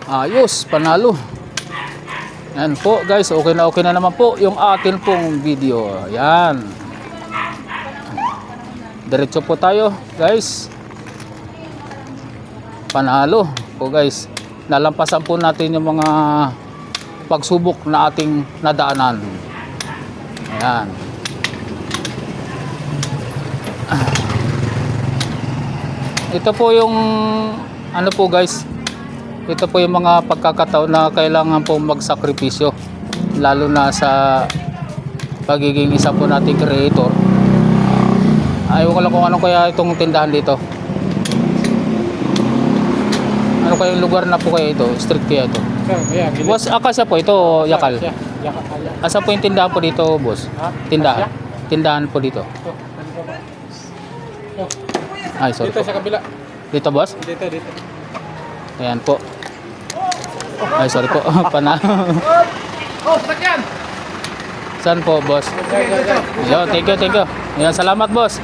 Ayos, panalo. Yan po guys, okay na naman po yung atin pong video. Yan. Diretso po tayo guys. Panalo po guys. Nalampasan po natin yung mga pagsubok na ating nadaanan. Ayan. Ito po yung ano po guys, ito po yung mga pagkakataon na kailangan po magsakripisyo, lalo na sa pagiging isa po nating creator. Ayaw ko lang kung ano kaya itong tindahan dito. Ano kaya yung lugar na po kaya ito? Street kaya ito? Boss, Akasya po ito, Yakal. Asa po yung tindahan po dito, boss? Tindahan. Tindahan po dito. Ay, sorry Dito po. sa kabila. Dito, boss? Dito. Ayan po. Ay, sorry po. Pana. Oh, sakyan! Saan po, boss? Yo, thank you. Ayan, salamat, boss.